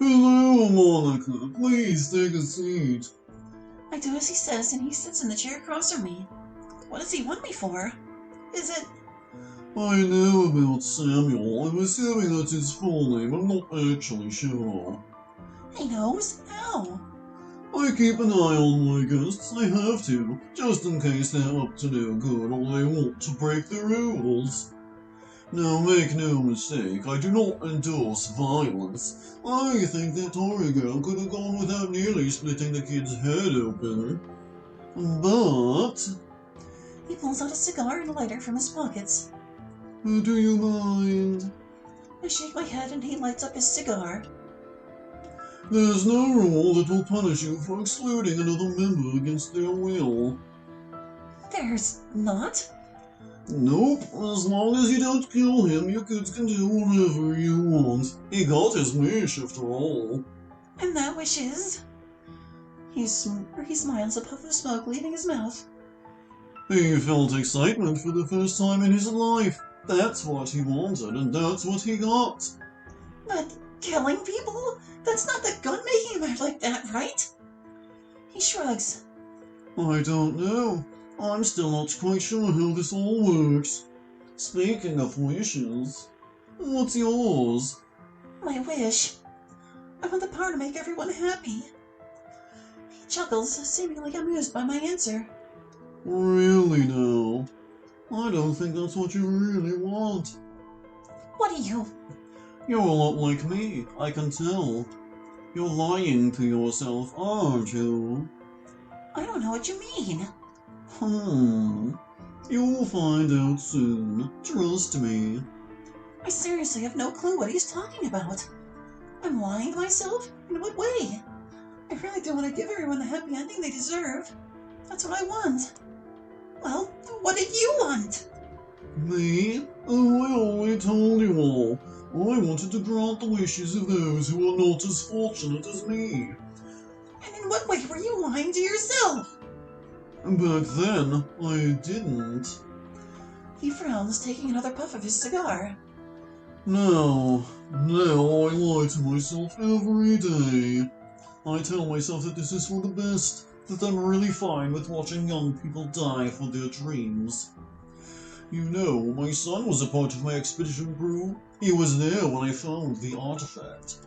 Hello, Monica. Please take a seat. I do as he says, and he sits in the chair across from me. What does he want me for? Is it... I know about Samuel. I'm assuming that's his full name. I'm not actually sure. He knows? How? I keep an eye on my guests. I have to, just in case they're up to no good or they want to break the rules. Now, make no mistake, I do not endorse violence. I think that Tory girl could have gone without nearly splitting the kid's head open. But... He pulls out a cigar and a lighter from his pockets. Do you mind? I shake my head and he lights up his cigar. There's no rule that will punish you for excluding another member against their will. There's not? Nope, as long as you don't kill him, you kids can do whatever you want. He got his wish after all. And that wish is... He smiles, a puff of smoke leaving his mouth. He felt excitement for the first time in his life. That's what he wanted, and that's what he got. But killing people? That's not the gun making him act like that, right? He shrugs. I don't know. I'm still not quite sure how this all works. Speaking of wishes, what's yours? My wish. I want the power to make everyone happy. He chuckles, seemingly amused by my answer. Really now? I don't think that's what you really want. What are you? You're a lot like me, I can tell. You're lying to yourself, aren't you? I don't know what you mean. You'll find out soon. Trust me. I seriously have no clue what he's talking about. I'm lying to myself? In what way? I really do want to give everyone the happy ending they deserve. That's what I want. Well, what did you want? Me? Oh, I already told you all. I wanted to grant the wishes of those who are not as fortunate as me. And in what way were you lying to yourself? Back then, I didn't. He frowns, taking another puff of his cigar. Now I lie to myself every day. I tell myself that this is for the best, that I'm really fine with watching young people die for their dreams. You know, my son was a part of my expedition crew. He was there when I found the artifact.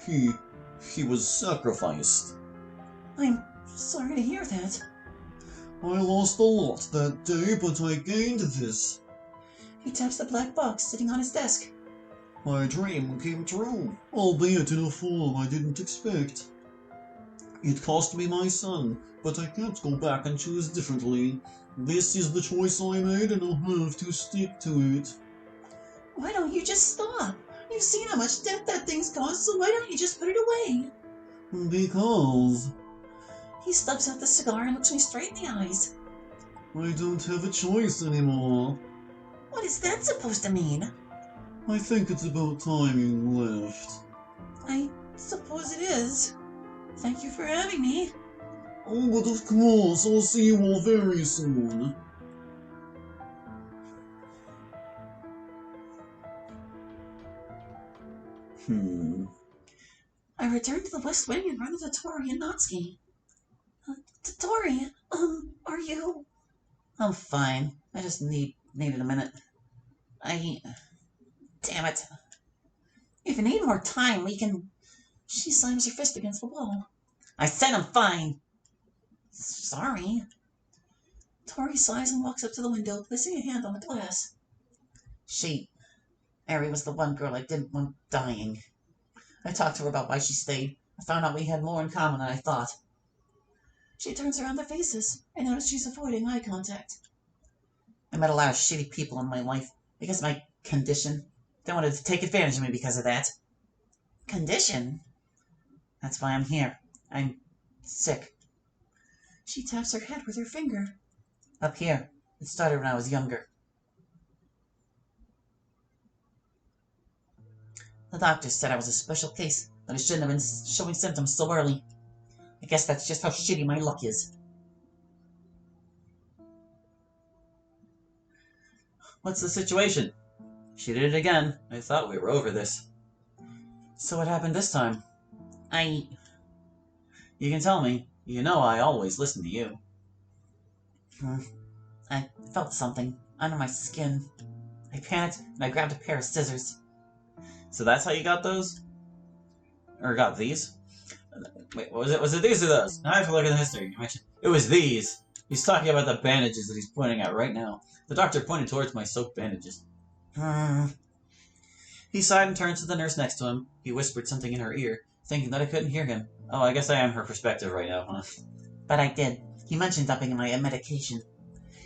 He was sacrificed. I'm sorry to hear that. I lost a lot that day, but I gained this. He taps the black box sitting on his desk. My dream came true, albeit in a form I didn't expect. It cost me my son, but I can't go back and choose differently. This is the choice I made, and I'll have to stick to it. Why don't you just stop? You've seen how much death that thing's caused, so why don't you just put it away? Because He stubbs out the cigar and looks me straight in the eyes. I don't have a choice anymore. What is that supposed to mean? I think it's about time you left. I suppose it is. Thank you for having me. Oh, but of course, I'll see you all very soon. I return to the West Wing and run into Tori and Natsuki. Tori, are you... I'm fine. I just needed a minute. Damn it. If you need more time, we can... She slams her fist against the wall. I said I'm fine. Sorry. Tori sighs and walks up to the window, placing a hand on the glass. Ari was the one girl I didn't want dying. I talked to her about why she stayed. I found out we had more in common than I thought. She turns around their faces. I notice she's avoiding eye contact. I met a lot of shitty people in my life because of my condition. They wanted to take advantage of me because of that. Condition? That's why I'm here. I'm sick. She taps her head with her finger. Up here. It started when I was younger. The doctor said I was a special case, that I shouldn't have been showing symptoms so early. I guess that's just how shitty my luck is. What's the situation? She did it again. I thought we were over this. So what happened this time? You can tell me. You know I always listen to you. I felt something under my skin. I panicked and I grabbed a pair of scissors. So that's how you got those? Or got these? Wait, what was it? Was it these or those? Now I have to look at the history. It was these. He's talking about the bandages that he's pointing at right now. The doctor pointed towards my soaked bandages. He sighed and turned to the nurse next to him. He whispered something in her ear, thinking that I couldn't hear him. Oh, I guess I am her perspective right now, huh? But I did. He mentioned upping my medication.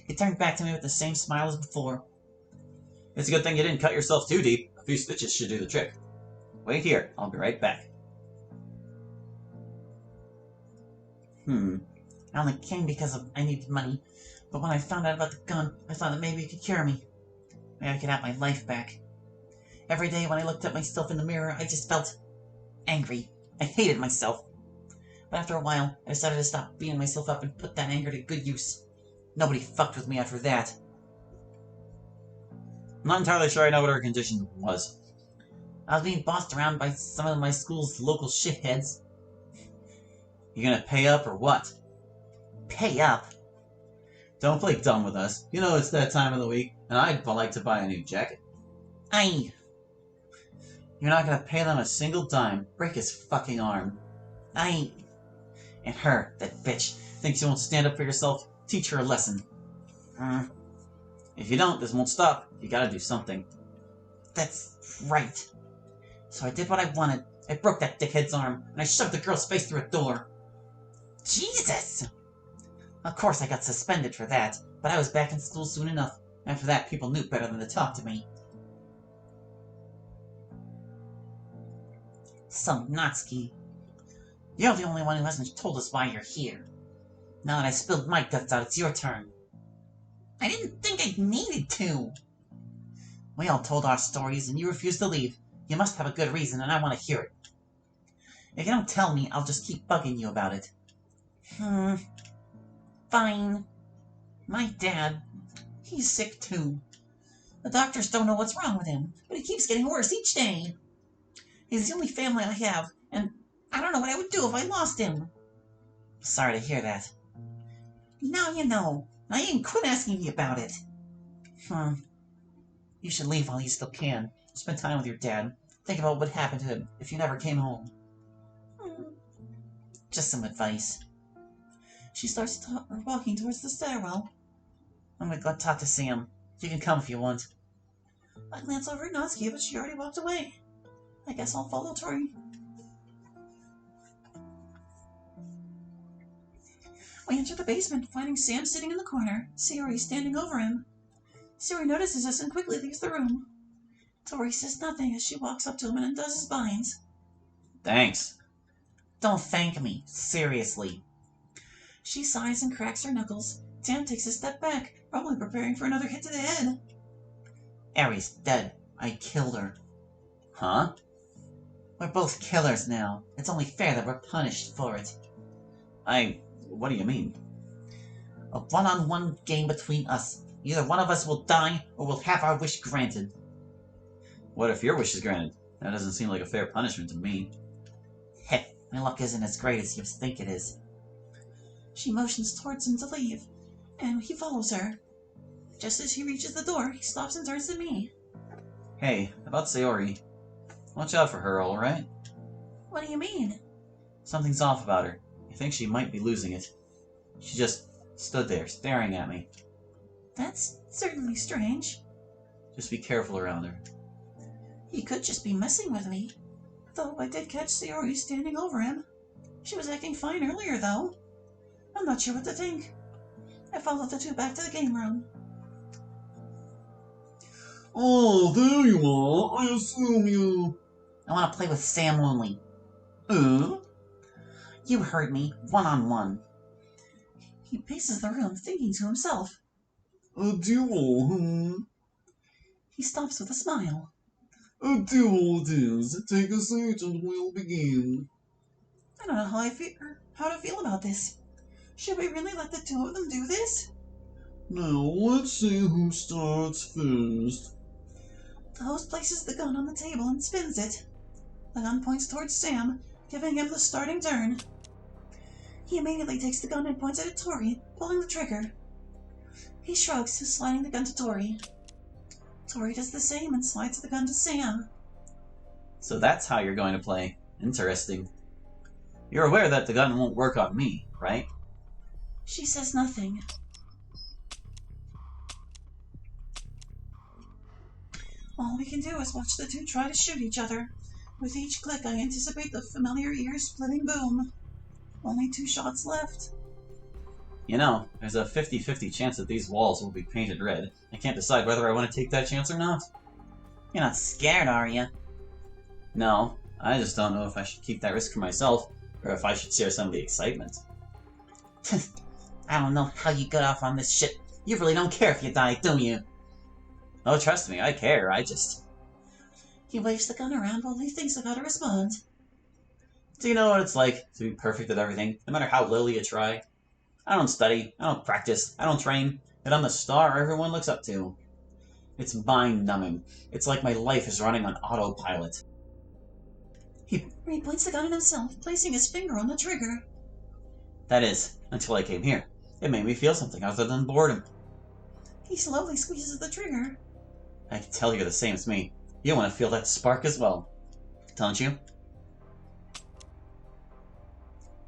He turned back to me with the same smile as before. It's a good thing you didn't cut yourself too deep. A few stitches should do the trick. Wait here. I'll be right back. I only came because I needed money. But when I found out about the gun, I thought that maybe it could cure me. Maybe I could have my life back. Every day when I looked at myself in the mirror, I just felt angry. I hated myself. But after a while, I decided to stop beating myself up and put that anger to good use. Nobody fucked with me after that. I'm not entirely sure I know what her condition was. I was being bossed around by some of my school's local shitheads. You gonna pay up or what? Pay up? Don't play dumb with us. You know it's that time of the week, and I'd like to buy a new jacket. You're not gonna pay them a single dime. Break his fucking arm. And her, that bitch, thinks you won't stand up for yourself. Teach her a lesson. If you don't, this won't stop. You gotta do something. That's right. So I did what I wanted. I broke that dickhead's arm, and I shoved the girl's face through a door. Jesus! Of course I got suspended for that, but I was back in school soon enough. After that, people knew better than to talk to me. So, Natsuki, you're the only one who hasn't told us why you're here. Now that I spilled my guts out, it's your turn. I didn't think I needed to. We all told our stories, and you refused to leave. You must have a good reason, and I want to hear it. If you don't tell me, I'll just keep bugging you about it. Fine. My dad, he's sick too. The doctors don't know what's wrong with him, but he keeps getting worse each day. He's the only family I have, and I don't know what I would do if I lost him. Sorry to hear that. Now you know. Now you can quit asking me about it. You should leave while you still can. Spend time with your dad. Think about what would happen to him if you never came home. Just some advice. She starts walking towards the stairwell. I'm gonna go talk to Sam. You can come if you want. I glance over at Natsuki, but she already walked away. I guess I'll follow Tori. We enter the basement, finding Sam sitting in the corner, Yuri standing over him. Yuri notices us and quickly leaves the room. Tori says nothing as she walks up to him and undoes his binds. Thanks. Don't thank me. Seriously. She sighs and cracks her knuckles. Sam takes a step back, probably preparing for another hit to the head. Aries dead. I killed her. Huh? We're both killers now. It's only fair that we're punished for it. What do you mean? A one-on-one game between us. Either one of us will die, or we'll have our wish granted. What if your wish is granted? That doesn't seem like a fair punishment to me. Heh, my luck isn't as great as you think it is. She motions towards him to leave, and he follows her. Just as he reaches the door, he stops and turns to me. Hey, about Sayori. Watch out for her, alright? What do you mean? Something's off about her. I think she might be losing it. She just stood there, staring at me. That's certainly strange. Just be careful around her. He could just be messing with me. Though I did catch Sayori standing over him. She was acting fine earlier, though. I'm not sure what to think. I followed the two back to the game room. Oh, there you are. I assume you... I want to play with Sam only. You heard me. One-on-one. He paces the room, thinking to himself. A duel, He stops with a smile. A duel it is. Take a seat and we'll begin. I don't know how to feel about this. Should we really let the two of them do this? Now, let's see who starts first. The host places the gun on the table and spins it. The gun points towards Sam, giving him the starting turn. He immediately takes the gun and points it at Tori, pulling the trigger. He shrugs, sliding the gun to Tori. Tori does the same and slides the gun to Sam. So that's how you're going to play. Interesting. You're aware that the gun won't work on me, right? She says nothing. All we can do is watch the two try to shoot each other. With each click, I anticipate the familiar ear-splitting boom. Only 2 shots left. You know, there's a 50-50 chance that these walls will be painted red. I can't decide whether I want to take that chance or not. You're not scared, are you? No, I just don't know if I should keep that risk for myself, or if I should share some of the excitement. I don't know how you got off on this shit. You really don't care if you die, do you? Oh, trust me, I care, I just... He waves the gun around while he thinks of how to respond. Do you know what it's like to be perfect at everything, no matter how little you try? I don't study, I don't practice, I don't train, and I'm the star everyone looks up to. It's mind-numbing. It's like my life is running on autopilot. He points the gun at himself, placing his finger on the trigger. That is, until I came here. It made me feel something other than boredom. He slowly squeezes the trigger. I can tell you're the same as me. You want to feel that spark as well, don't you?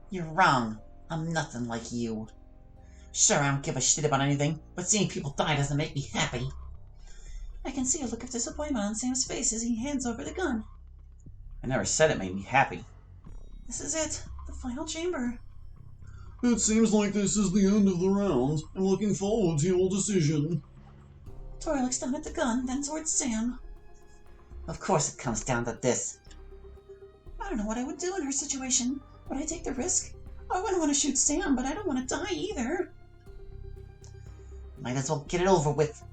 You're wrong. I'm nothing like you. Sure, I don't give a shit about anything, but seeing people die doesn't make me happy. I can see a look of disappointment on Sam's face as he hands over the gun. I never said it made me happy. This is it, the final chamber. It seems like this is the end of the round. I'm looking forward to your decision. Tori looks down at the gun, then towards Sam. Of course it comes down to this. I don't know what I would do in her situation. Would I take the risk? I wouldn't want to shoot Sam, but I don't want to die either. Might as well get it over with.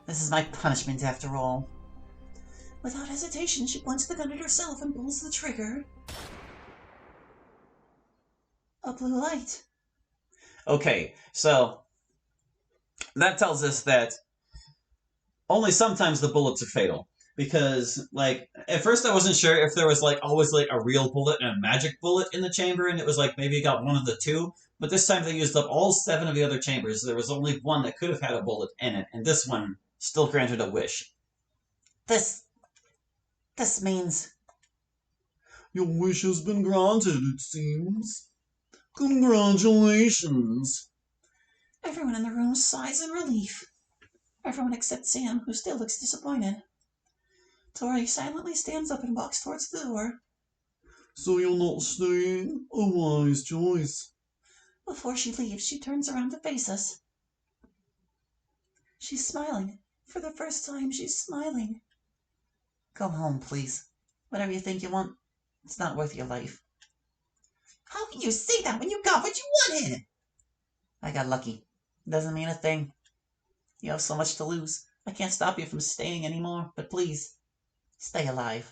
This is my punishment after all. Without hesitation, she points the gun at herself and pulls the trigger. A blue light. Okay, so that tells us that only sometimes the bullets are fatal. Because, like, at first I wasn't sure if there was, like, always, like, a real bullet and a magic bullet in the chamber, and it was, like, maybe you got one of the two. But this time they used up all 7 of the other chambers. There was only one that could have had a bullet in it, and this one still granted a wish. This means... Your wish has been granted, it seems. Congratulations. Everyone in the room sighs in relief. Everyone except Sam, who still looks disappointed. Tori silently stands up and walks towards the door. So you're not staying? A wise choice. Before she leaves, she turns around to face us. She's smiling. For the first time, she's smiling. Go home, please. Whatever you think you want, it's not worth your life. How can you say that when you got what you wanted? I got lucky. Doesn't mean a thing. You have so much to lose. I can't stop you from staying anymore, but please, stay alive.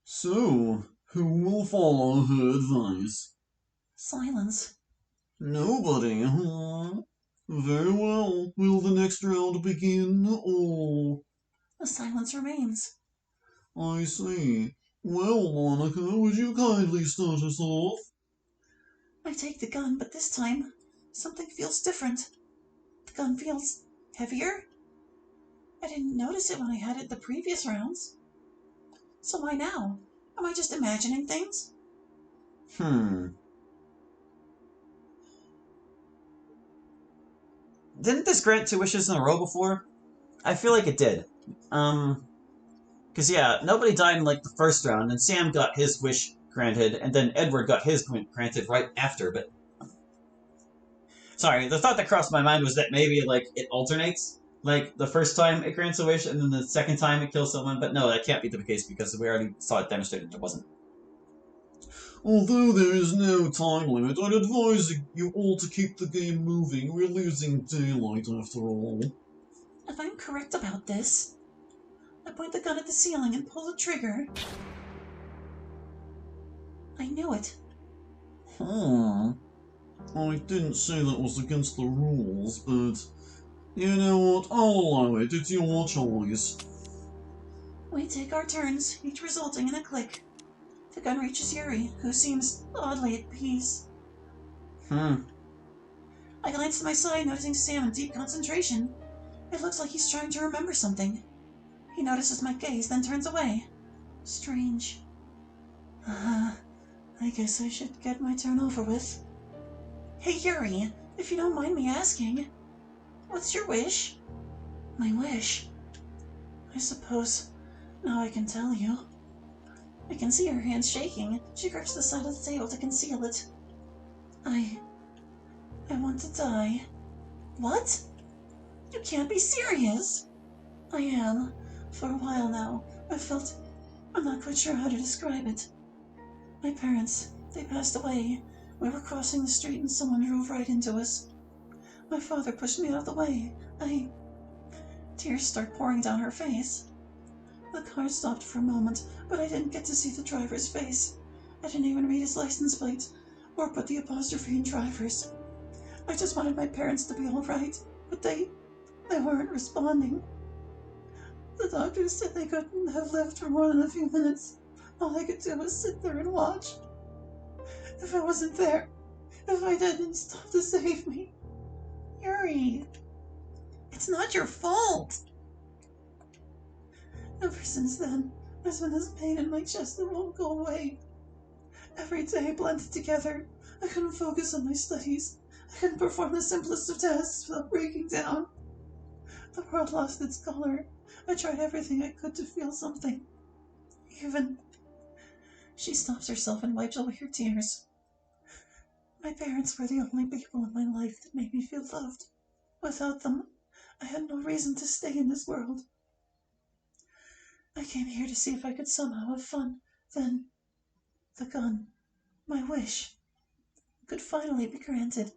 So, who will follow her advice? Silence. Nobody, huh? Very well. Will the next round begin, or... The silence remains. I see. Well, Monica, would you kindly start us off? I take the gun, but this time, something feels different. The gun feels heavier. I didn't notice it when I had it the previous rounds. So why now? Am I just imagining things? Didn't this grant 2 wishes in a row before? I feel like it did. Because, yeah, nobody died in, like, the first round, and Sam got his wish granted, and then Edward got his granted right after, but... Sorry, the thought that crossed my mind was that maybe, like, it alternates. Like, the first time it grants a wish, and then the second time it kills someone, but no, that can't be the case, because we already saw it demonstrated it wasn't. Although there is no time limit, I'd advise you all to keep the game moving. We're losing daylight after all. If I'm correct about this, I point the gun at the ceiling and pull the trigger. I knew it. I didn't say that was against the rules, but you know what? I'll allow it. It's your choice. We take our turns, each resulting in a click. The gun reaches Yuri, who seems oddly at peace. Hmm. I glance to my side, noticing Sam in deep concentration. It looks like he's trying to remember something. He notices my gaze, then turns away. Strange. I guess I should get my turn over with. Hey, Yuri, if you don't mind me asking, what's your wish? My wish? I suppose now I can tell you. I can see her hands shaking. She grips the side of the table to conceal it. I want to die. What? You can't be serious. I am. For a while now, I'm not quite sure how to describe it. My parents, they passed away. We were crossing the street and someone drove right into us. My father pushed me out of the way. Tears start pouring down her face. The car stopped for a moment, but I didn't get to see the driver's face. I didn't even read his license plate, or put the apostrophe in driver's. I just wanted my parents to be alright, but they weren't responding. The doctors said they couldn't have lived for more than a few minutes. All I could do was sit there and watch. If I wasn't there, if I didn't stop to save me. Yuri, it's not your fault. Ever since then, there's been this pain in my chest that won't go away. Every day blended together. I couldn't focus on my studies. I couldn't perform the simplest of tasks without breaking down. The world lost its color. I tried everything I could to feel something. Even... She stops herself and wipes away her tears. My parents were the only people in my life that made me feel loved. Without them, I had no reason to stay in this world. I came here to see if I could somehow have fun. Then, the gun, my wish, could finally be granted.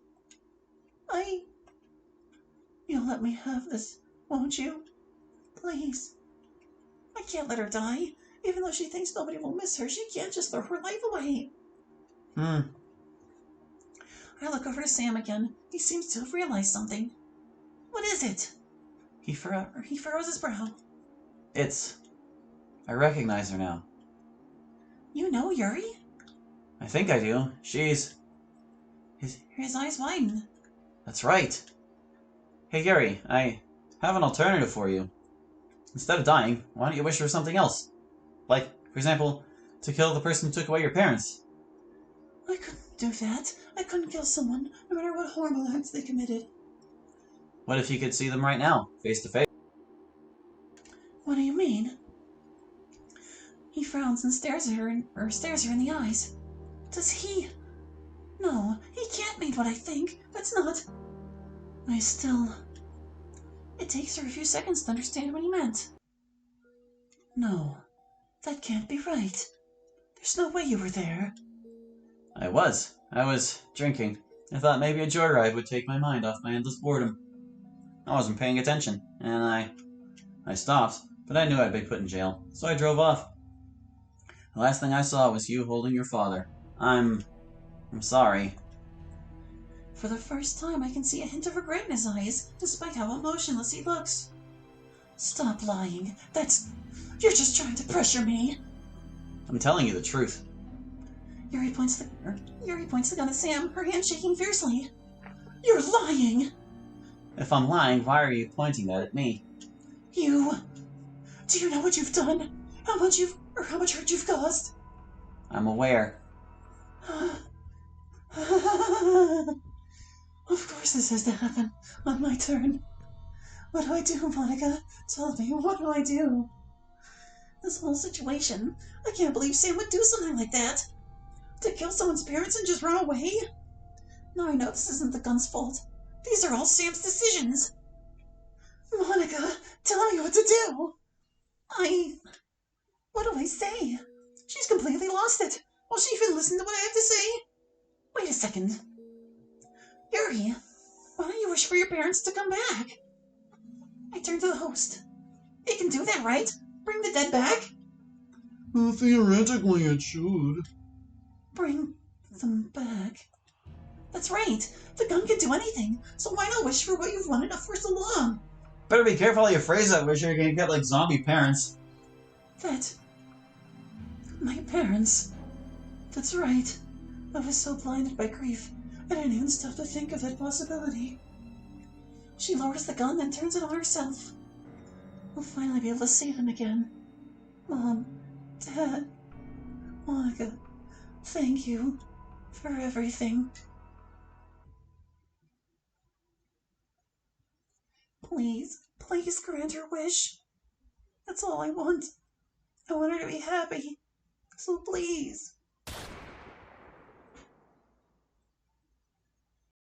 You'll let me have this, won't you? Please. I can't let her die. Even though she thinks nobody will miss her, she can't just throw her life away. I look over to Sam again. He seems to have realized something. What is it? He furrows his brow. I recognize her now. You know Yuri? I think I do. She's... His eyes widen. That's right. Hey, Yuri, I have an alternative for you. Instead of dying, why don't you wish for something else? Like, for example, to kill the person who took away your parents. I couldn't do that. I couldn't kill someone, no matter what horrible acts they committed. What if you could see them right now, face to face? What do you mean? He frowns and stares her in the eyes. Does he? No, he can't mean what I think. That's not... It takes her a few seconds to understand what he meant. No, that can't be right. There's no way you were there. I was drinking. I thought maybe a joyride would take my mind off my endless boredom. I wasn't paying attention, and I stopped, but I knew I'd be put in jail, so I drove off. The last thing I saw was you holding your father. I'm sorry. For the first time, I can see a hint of regret in his eyes, despite how emotionless he looks. Stop lying. You're just trying to pressure me. I'm telling you the truth. Yuri points the gun at Sam, her hand shaking fiercely. You're lying! If I'm lying, why are you pointing that at me? Do you know what you've done? How much hurt you've caused? I'm aware. Of course this has to happen. On my turn. What do I do, Monica? Tell me, what do I do? This whole situation, I can't believe Sam would do something like that. To kill someone's parents and just run away? Now I know this isn't the gun's fault. These are all Sam's decisions. Monica, tell me what to do. What do I say? She's completely lost it. Will she even listen to what I have to say? Wait a second. Yuri, why don't you wish for your parents to come back? I turn to the host. It can do that, right? Bring the dead back? Theoretically, it should. Bring them back. That's right. The gun can do anything, so why not wish for what you've wanted for so long? Better be careful how you phrase that, wish you're gonna get like zombie parents. My parents. That's right. I was so blinded by grief, I didn't even stop to think of that possibility. She lowers the gun and turns it on herself. We'll finally be able to see them again. Mom, Dad, Monica, thank you for everything. Please grant her wish. That's all I want. I want her to be happy. So please.